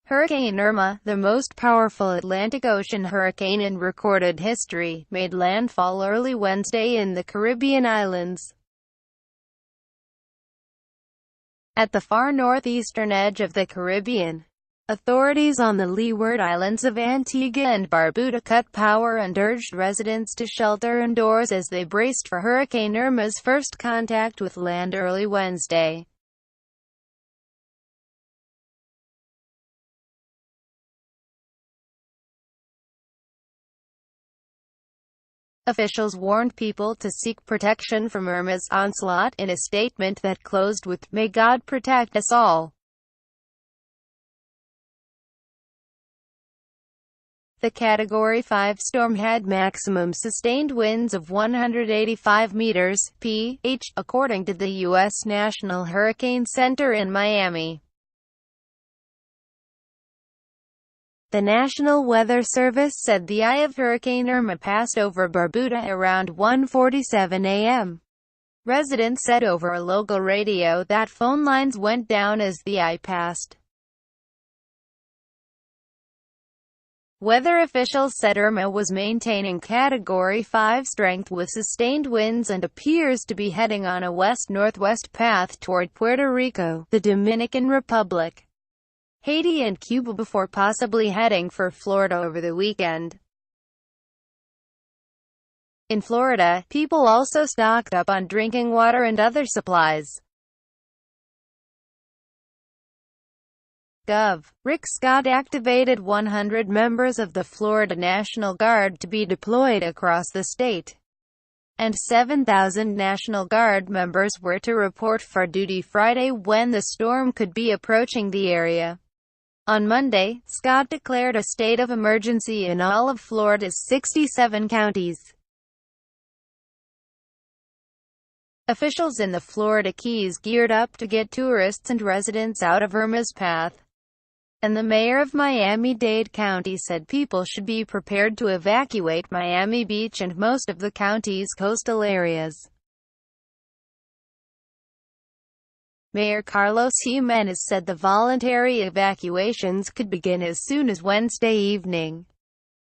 Hurricane Irma, the most powerful Atlantic Ocean hurricane in recorded history, made landfall early Wednesday in the Caribbean islands. At the far northeastern edge of the Caribbean, authorities on the Leeward Islands of Antigua and Barbuda cut power and urged residents to shelter indoors as they braced for Hurricane Irma's first contact with land early Wednesday. Officials warned people to seek protection from Irma's onslaught in a statement that closed with, "May God protect us all." The Category 5 storm had maximum sustained winds of 185 meters (ph), according to the U.S. National Hurricane Center in Miami. The National Weather Service said the eye of Hurricane Irma passed over Barbuda around 1:47 a.m. Residents said over a local radio that phone lines went down as the eye passed. Weather officials said Irma was maintaining Category 5 strength with sustained winds and appears to be heading on a west-northwest path toward Puerto Rico, the Dominican Republic, Haiti and Cuba before possibly heading for Florida over the weekend. In Florida, people also stocked up on drinking water and other supplies. Gov. Rick Scott activated 100 members of the Florida National Guard to be deployed across the state, and 7,000 National Guard members were to report for duty Friday when the storm could be approaching the area. On Monday, Scott declared a state of emergency in all of Florida's 67 counties. Officials in the Florida Keys geared up to get tourists and residents out of Irma's path, and the mayor of Miami-Dade County said people should be prepared to evacuate Miami Beach and most of the county's coastal areas. Mayor Carlos Jimenez said the voluntary evacuations could begin as soon as Wednesday evening.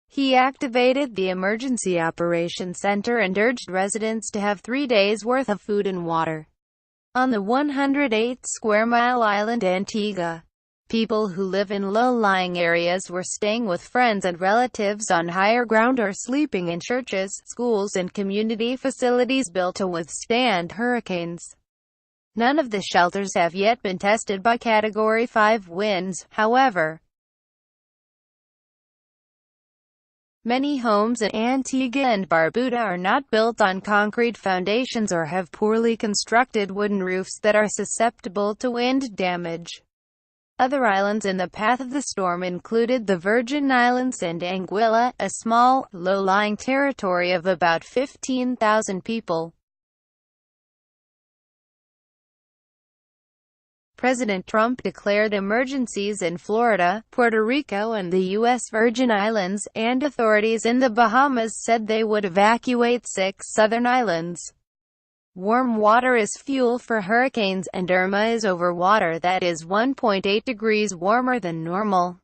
He activated the Emergency Operations Center and urged residents to have 3 days' worth of food and water. On the 108-square-mile island Antigua, people who live in low-lying areas were staying with friends and relatives on higher ground or sleeping in churches, schools and community facilities built to withstand hurricanes. None of the shelters have yet been tested by Category 5 winds, however. Many homes in Antigua and Barbuda are not built on concrete foundations or have poorly constructed wooden roofs that are susceptible to wind damage. Other islands in the path of the storm included the Virgin Islands and Anguilla, a small, low-lying territory of about 15,000 people. President Trump declared emergencies in Florida, Puerto Rico and the U.S. Virgin Islands, and authorities in the Bahamas said they would evacuate 6 southern islands. Warm water is fuel for hurricanes, and Irma is over water that is 1.8 degrees warmer than normal.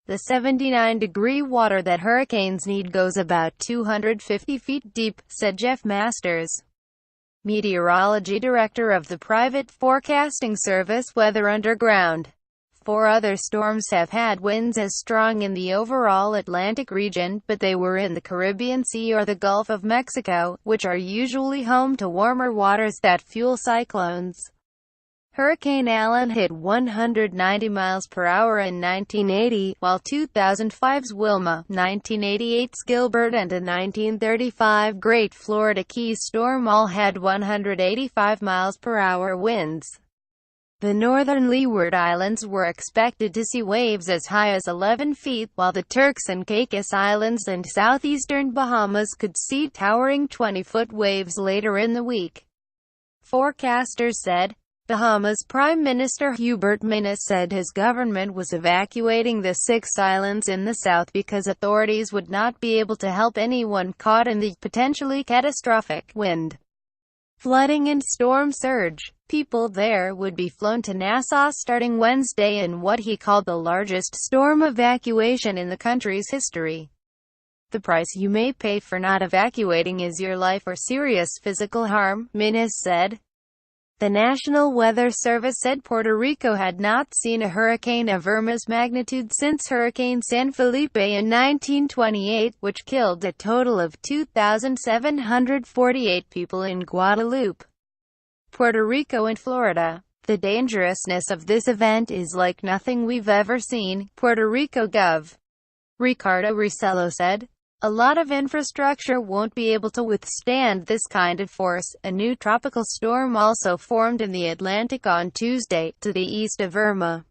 The 79-degree water that hurricanes need goes about 250 feet deep, said Jeff Masters, meteorology director of the private forecasting service Weather Underground. 4 other storms have had winds as strong in the overall Atlantic region, but they were in the Caribbean Sea or the Gulf of Mexico, which are usually home to warmer waters that fuel cyclones. Hurricane Allen hit 190 miles per hour in 1980, while 2005's Wilma, 1988's Gilbert and a 1935 Great Florida Keys storm all had 185 miles per hour winds. The northern Leeward Islands were expected to see waves as high as 11 feet, while the Turks and Caicos Islands and southeastern Bahamas could see towering 20-foot waves later in the week. Forecasters said. Bahamas Prime Minister Hubert Minnis said his government was evacuating the 6 islands in the south because authorities would not be able to help anyone caught in the potentially catastrophic wind. flooding and storm surge. People there would be flown to Nassau starting Wednesday in what he called the largest storm evacuation in the country's history. The price you may pay for not evacuating is your life or serious physical harm, Minnis said. The National Weather Service said Puerto Rico had not seen a hurricane of Irma's magnitude since Hurricane San Felipe in 1928, which killed a total of 2,748 people in Guadalupe, Puerto Rico and Florida. The dangerousness of this event is like nothing we've ever seen, Puerto Rico Gov. Ricardo Ricello said. A lot of infrastructure won't be able to withstand this kind of force. A new tropical storm also formed in the Atlantic on Tuesday, to the east of Irma.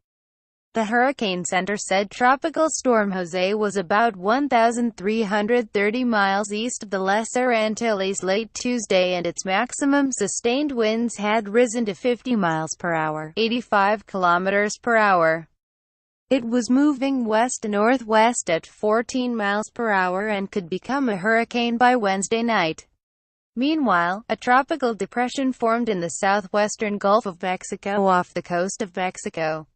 The Hurricane Center said Tropical Storm Jose was about 1,330 miles east of the Lesser Antilles late Tuesday and its maximum sustained winds had risen to 50 miles per hour, 85 kilometers per hour. It was moving west-northwest at 14 miles per hour and could become a hurricane by Wednesday night. Meanwhile, a tropical depression formed in the southwestern Gulf of Mexico off the coast of Mexico.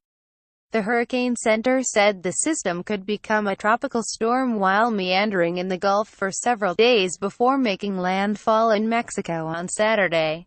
The Hurricane Center said the system could become a tropical storm while meandering in the Gulf for several days before making landfall in Mexico on Saturday.